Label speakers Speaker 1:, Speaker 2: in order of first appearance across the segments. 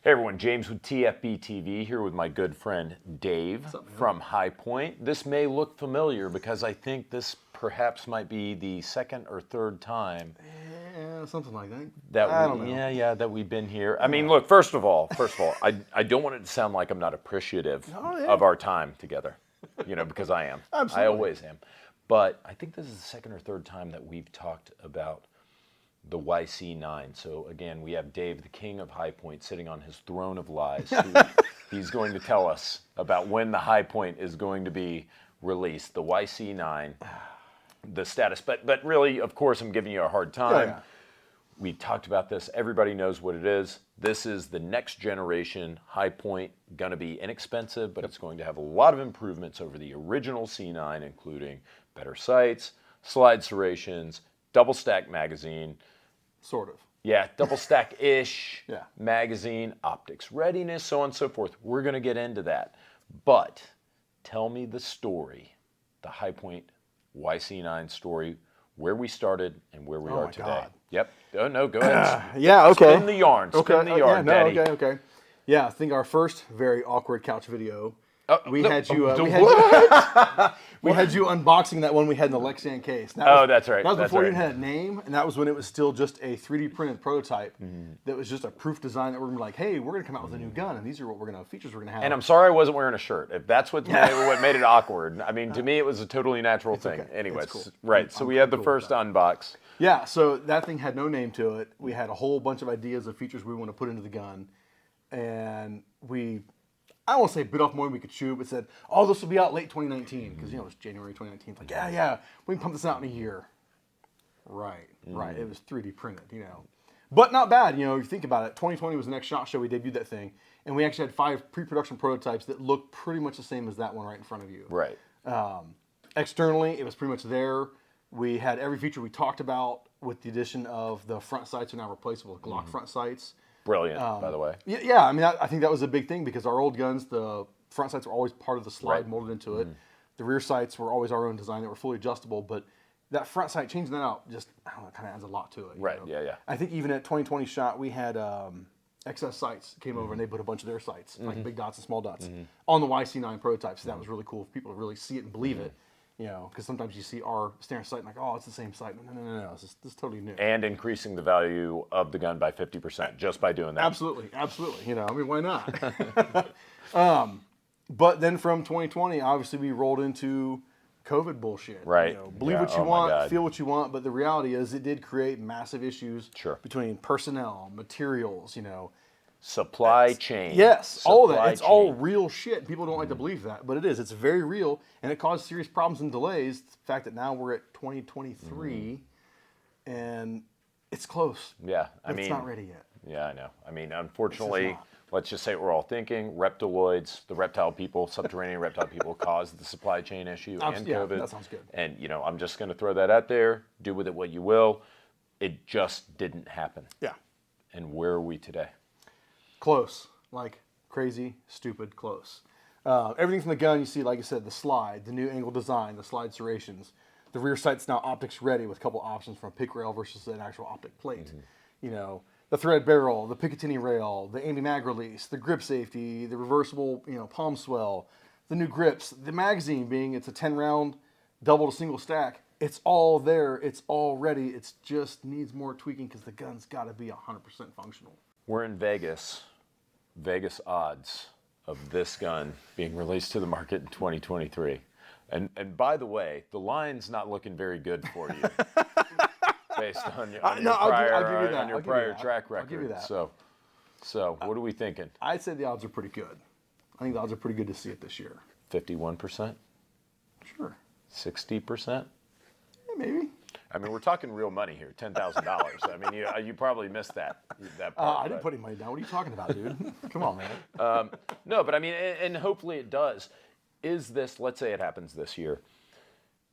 Speaker 1: Hey everyone, James with tfbtv here with my good friend Dave from High Point. This may look familiar because I think this perhaps might be the second or third time.
Speaker 2: Yeah, something like that.
Speaker 1: That we've been here. I mean, look, first of all, I don't want it to sound like I'm not appreciative of our time together, because I am.
Speaker 2: Absolutely.
Speaker 1: I always am. But I think this is the second or third time that we've talked about the YC-9. So again, we have Dave, the king of High Point, sitting on his throne of lies. He's going to tell us about when the High Point is going to be released, the YC-9, the status. But really, of course, I'm giving you a hard time.
Speaker 2: Yeah.
Speaker 1: We talked about this. Everybody knows what it is. This is the next generation High Point, going to be inexpensive, but it's going to have a lot of improvements over the original C9, including better sights, slide serrations, double stack magazine.
Speaker 2: Sort of.
Speaker 1: Yeah, double stack-ish
Speaker 2: Yeah.
Speaker 1: magazine, optics readiness, so on and so forth. We're going to get into that. But tell me the story, the High Point YC-9 story, where we started and where we are today.
Speaker 2: God.
Speaker 1: Yep. Oh, no, go ahead.
Speaker 2: Yeah, okay.
Speaker 1: Spin the yarn. Spin the yarn, Daddy.
Speaker 2: Okay. Yeah, I think our first very awkward couch video, we had you unboxing that one we had in the Lexan case.
Speaker 1: That's right.
Speaker 2: That was
Speaker 1: That's
Speaker 2: before
Speaker 1: right.
Speaker 2: you had a name, and that was when it was still just a 3D printed prototype that was just a proof design that we're going to be like, hey, we're going to come out with a new gun, and these are what features we're going to have.
Speaker 1: And I'm sorry I wasn't wearing a shirt. If that's what made it awkward. I mean, to me, it was a totally natural thing.
Speaker 2: Okay.
Speaker 1: Anyways,
Speaker 2: It's cool.
Speaker 1: right. So we had the first unbox.
Speaker 2: Yeah, so that thing had no name to it. We had a whole bunch of ideas of features we want to put into the gun, and I don't want to say bit off more than we could chew, but said, oh, this will be out late 2019, because, it was January 2019. Like, yeah, we can pump this out in a year. Right. It was 3D printed, But not bad, if you think about it. 2020 was the next SHOT Show. We debuted that thing, and we actually had 5 pre-production prototypes that looked pretty much the same as that one right in front of you.
Speaker 1: Right.
Speaker 2: Externally, it was pretty much there. We had every feature we talked about, with the addition of the front sights are now replaceable with Glock front sights.
Speaker 1: Brilliant, by the way.
Speaker 2: Yeah, I mean, I think that was a big thing because our old guns, the front sights were always part of the slide molded into it. The rear sights were always our own design that were fully adjustable, but that front sight, changing that out, just, I don't know, kind of adds a lot to it.
Speaker 1: Right, yeah.
Speaker 2: I think even at 2020 SHOT, we had XS Sights came over and they put a bunch of their sights, like big dots and small dots, on the YC-9 prototypes. So that was really cool for people to really see it and believe it. Because sometimes you see our standard sight and like, oh, it's the same sight. No, this is totally new.
Speaker 1: And increasing the value of the gun by 50% just by doing that.
Speaker 2: Absolutely. I mean, why not? But then from 2020, obviously we rolled into COVID bullshit.
Speaker 1: Right.
Speaker 2: Believe what you want, feel what you want, but the reality is it did create massive issues between personnel, materials,
Speaker 1: Supply chain.
Speaker 2: Yes, all of that. It's all real shit. People don't like to believe that, but it is. It's very real, and it caused serious problems and delays. The fact that now we're at 2023, and it's close.
Speaker 1: Yeah,
Speaker 2: it's not ready yet.
Speaker 1: Yeah, I know. I mean, unfortunately, let's just say what we're all thinking. Reptiloids, the reptile people, subterranean reptile people caused the supply chain issue and COVID.
Speaker 2: That sounds good.
Speaker 1: And, I'm just going to throw that out there. Do with it what you will. It just didn't happen.
Speaker 2: Yeah.
Speaker 1: And where are we today?
Speaker 2: Close, like crazy, stupid, close. Everything from the gun, you see, like I said, the slide, the new angle design, the slide serrations. The rear sight's now optics ready with a couple options from a pick rail versus an actual optic plate. The thread barrel, the Picatinny rail, the anti-mag release, the grip safety, the reversible, palm swell, the new grips, the magazine being it's a 10-round double to single stack. It's all there. It's all ready. It just needs more tweaking because the gun's got to be 100% functional.
Speaker 1: We're in Vegas. Vegas odds of this gun being released to the market in 2023. And by the way, the line's not looking very good for you based on your prior track record.
Speaker 2: I'll give you that.
Speaker 1: So what are we thinking?
Speaker 2: I'd say the odds are pretty good. I think the odds are pretty good to see it this year.
Speaker 1: 51%?
Speaker 2: Sure.
Speaker 1: 60%?
Speaker 2: Yeah, maybe.
Speaker 1: I mean, we're talking real money here, $10,000. I mean, you probably missed that part.
Speaker 2: I didn't put any money down. What are you talking about, dude? Come on, man.
Speaker 1: No, but I mean, and hopefully it does. Is this, let's say it happens this year,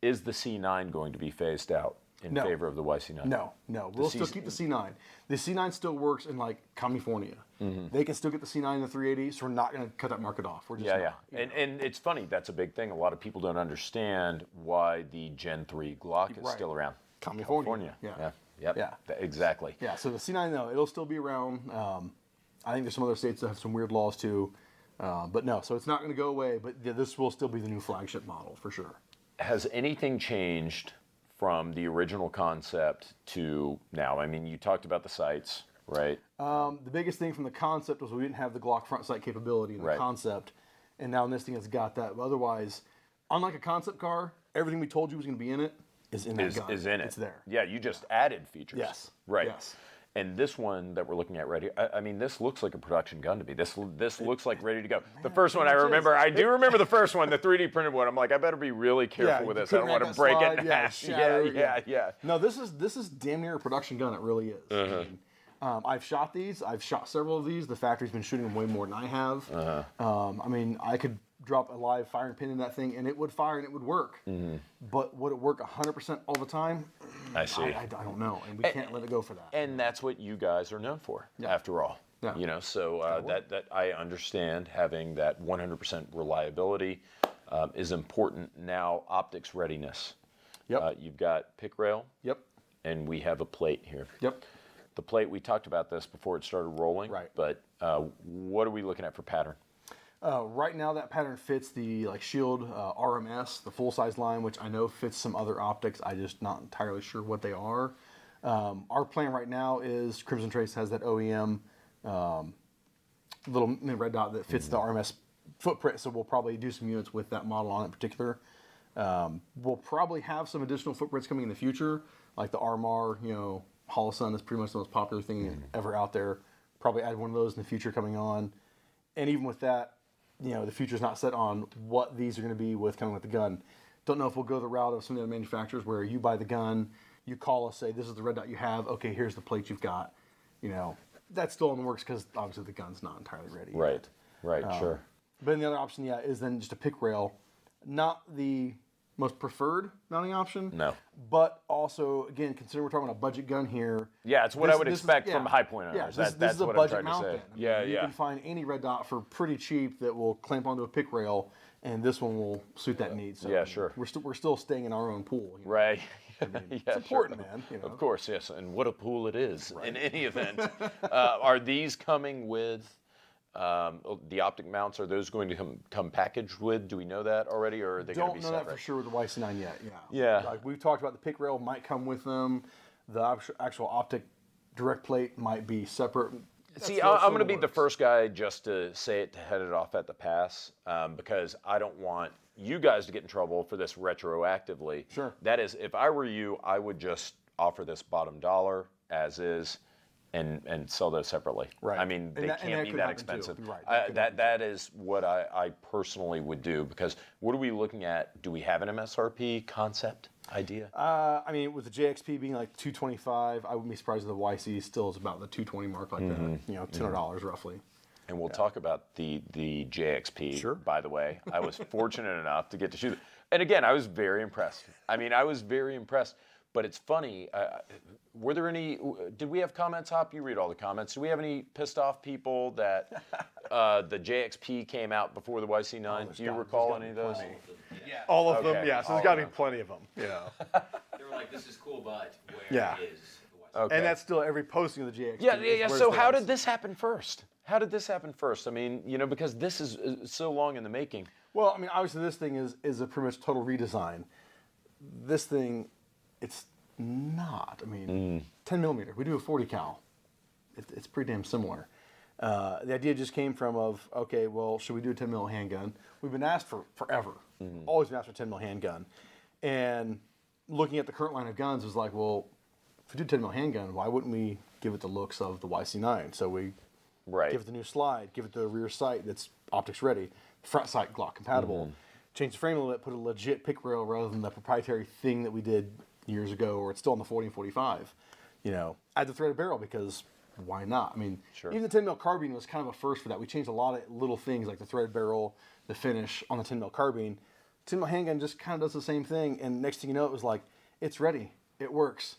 Speaker 1: is the C9 going to be phased out in favor of the YC-9?
Speaker 2: No. We'll still keep the C9. The C9 still works in, like, California. They can still get the C9 and the 380, so we're not going to cut that market off. We're just not.
Speaker 1: And it's funny, that's a big thing. A lot of people don't understand why the Gen 3 Glock is still around.
Speaker 2: California.
Speaker 1: Yeah. Exactly.
Speaker 2: Yeah, so the C9, no, it'll still be around. I think there's some other states that have some weird laws too. But no, so it's not going to go away. But yeah, this will still be the new flagship model for sure.
Speaker 1: Has anything changed from the original concept to now? I mean, you talked about the sights, right?
Speaker 2: The biggest thing from the concept was we didn't have the Glock front sight capability in the concept, and now this thing has got that. But otherwise, unlike a concept car, everything we told you was going to be in it is in that gun.
Speaker 1: Is in it.
Speaker 2: It's there.
Speaker 1: Yeah, you just added features.
Speaker 2: Yes.
Speaker 1: Right.
Speaker 2: Yes.
Speaker 1: And this one that we're looking at right here, I mean, this looks like a production gun to me. This looks like ready to go. The first one I remember, I do remember the first one, the 3D printed one. I'm like, I better be really careful with this. I don't want to break it in half. Yeah.
Speaker 2: No, this is damn near a production gun. It really is. I mean, I've shot these. I've shot several of these. The factory's been shooting them way more than I have. I mean, I could drop a live firing pin in that thing and it would fire and it would work. But would it work 100% all the time?
Speaker 1: I see.
Speaker 2: I don't know, and we can't let it go for that.
Speaker 1: And that's what you guys are known for, after all.
Speaker 2: Yeah.
Speaker 1: You know, so that I understand having that 100% reliability is important. Now, optics readiness.
Speaker 2: Yep.
Speaker 1: You've got pick rail.
Speaker 2: Yep.
Speaker 1: And we have a plate here.
Speaker 2: Yep.
Speaker 1: The plate, we talked about this before it started rolling.
Speaker 2: Right.
Speaker 1: But what are we looking at for pattern?
Speaker 2: Right now, that pattern fits the Shield RMS, the full-size line, which I know fits some other optics. I'm just not entirely sure what they are. Our plan right now is Crimson Trace has that OEM little red dot that fits the RMS footprint, so we'll probably do some units with that model on it in particular. We'll probably have some additional footprints coming in the future, like the RMR, Holosun is pretty much the most popular thing ever out there. Probably add one of those in the future coming on. And even with that, the future's not set on what these are going to be coming with the gun. Don't know if we'll go the route of some of the other manufacturers where you buy the gun, you call us, say, this is the red dot you have, okay, here's the plate you've got. That's still in the works because obviously the gun's not entirely ready yet.
Speaker 1: Right, sure.
Speaker 2: But then the other option, is then just a pick rail. Not the most preferred mounting option.
Speaker 1: No.
Speaker 2: But also, again, consider we're talking about a budget gun here.
Speaker 1: Yeah, it's what I would expect from High Point owners.
Speaker 2: This
Speaker 1: That's
Speaker 2: is a
Speaker 1: what
Speaker 2: budget
Speaker 1: I'm trying
Speaker 2: mount
Speaker 1: to say.
Speaker 2: then. You can find any red dot for pretty cheap that will clamp onto a pick rail, and this one will suit that need. So
Speaker 1: yeah, sure.
Speaker 2: We're still staying in our own pool.
Speaker 1: Right.
Speaker 2: It's important, man.
Speaker 1: Of course, yes. And what a pool it is in any event. Are these coming with the optic mounts? Are those going to come packaged with? Do we know that already, or are they going to be separate?
Speaker 2: Don't know that for sure with the YC-9 yet.
Speaker 1: Yeah.
Speaker 2: Like we've talked about, the pick rail might come with them. The actual optic direct plate might be separate.
Speaker 1: See, I'm going to be the first guy just to say it, to head it off at the pass, because I don't want you guys to get in trouble for this retroactively.
Speaker 2: Sure.
Speaker 1: That is, if I were you, I would just offer this bottom dollar as is and sell those separately.
Speaker 2: Right.
Speaker 1: I mean, they can't be that expensive.
Speaker 2: Right.
Speaker 1: That is what I personally would do, because what are we looking at? Do we have an MSRP concept idea?
Speaker 2: I mean, with the JXP being like $225, I wouldn't be surprised if the YC still is about the $220 mark, like that. $200 roughly.
Speaker 1: And we'll talk about the JXP,
Speaker 2: Sure.
Speaker 1: By the way. I was fortunate enough to get to shoot it. And again, I was very impressed. I was very impressed. But it's funny, were there any, did we have comments, Hop? You read all the comments. Do we have any pissed off people that the JXP came out before the YC-9? Do you recall any of those?
Speaker 3: Yeah.
Speaker 2: All of them, yeah. So there's got to be plenty of them.
Speaker 3: They were like, this is cool, but where is the
Speaker 1: Okay.
Speaker 2: And that's still every posting of the JXP.
Speaker 1: Yeah. So how did this happen first? I mean, because this is so long in the making.
Speaker 2: Well, I mean, obviously this thing is a pretty much total redesign. This thing, it's not. I mean, 10 millimeter. We do a 40 cal. It's pretty damn similar. The idea just came from okay, well, should we do a 10 mil handgun? We've been asked for forever. Always been asked for a 10 mil handgun. And looking at the current line of guns was like, well, if we do 10 mil handgun, why wouldn't we give it the looks of the YC-9? So we give it the new slide, give it the rear sight that's optics ready, front sight Glock compatible, change the frame a little bit, put a legit pick rail rather than the proprietary thing that we did years ago, or it's still on the 40 and 45. Add the threaded barrel, because why not? I mean, even the 10 mil carbine was kind of a first for that. We changed a lot of little things like the threaded barrel, the finish on the 10 mil carbine. 10 mil handgun just kind of does the same thing, and next thing you know, it was like, it's ready, it works.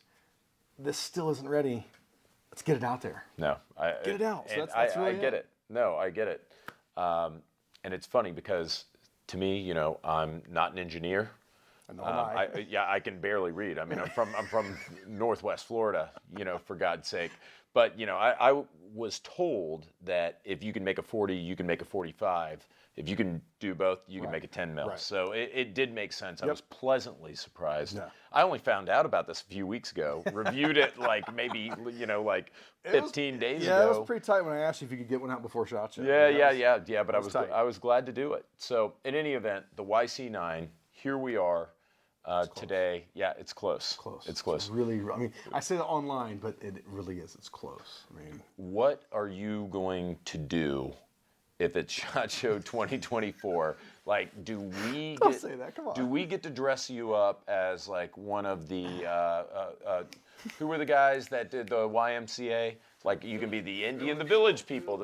Speaker 2: This still isn't ready. Let's get it out there.
Speaker 1: No,
Speaker 2: get it out. So that's
Speaker 1: I get it. No, I get it. And it's funny because to me, I'm not an engineer. I can barely read. I mean, I'm from Northwest Florida, for God's sake. But I was told that if you can make a 40, you can make a 45. If you can do both, you can make a 10 mil.
Speaker 2: Right.
Speaker 1: So it did make sense. I was pleasantly surprised.
Speaker 2: Yeah.
Speaker 1: I only found out about this a few weeks ago. Reviewed it maybe 15 days ago.
Speaker 2: Yeah, it was pretty tight when I asked you if you could get one out before SHOT Show.
Speaker 1: Yeah. But
Speaker 2: tight.
Speaker 1: I was glad to do it. So in any event, the YC-9. Here we are today. Yeah, it's close. It's close.
Speaker 2: It's really, I mean, I say that online, but it really is. It's close. I mean,
Speaker 1: what are you going to do if it's SHOT Show 2024? Like, do we
Speaker 2: don't say that. Come on.
Speaker 1: Do we get to dress you up as like one of the who were the guys that did the YMCA? Like, you can be the Indian, the village people.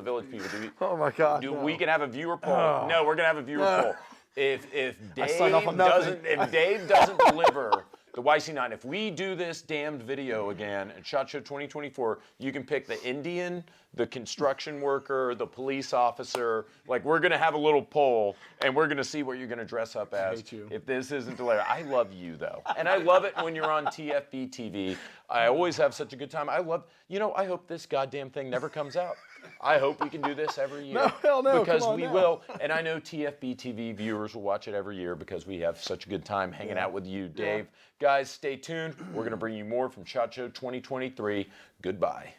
Speaker 2: Oh my God.
Speaker 1: We can have a viewer poll. No, we're gonna have a viewer poll. If Dave doesn't deliver the YC-9, if we do this damned video again at SHOT Show 2024, you can pick the Indian, the construction worker, the police officer. Like, we're gonna have a little poll, and we're gonna see what you're gonna dress up as.
Speaker 2: I hate you.
Speaker 1: If this isn't delivered, I love you though, and I love it when you're on TFB-TV. I always have such a good time. I hope this goddamn thing never comes out. I hope we can do this every year.
Speaker 2: No, hell no.
Speaker 1: Because
Speaker 2: come on
Speaker 1: we
Speaker 2: now.
Speaker 1: will. And I know TFB-TV viewers will watch it every year because we have such a good time hanging out with you, Dave. Guys, stay tuned. We're going to bring you more from SHOT Show 2023. Goodbye.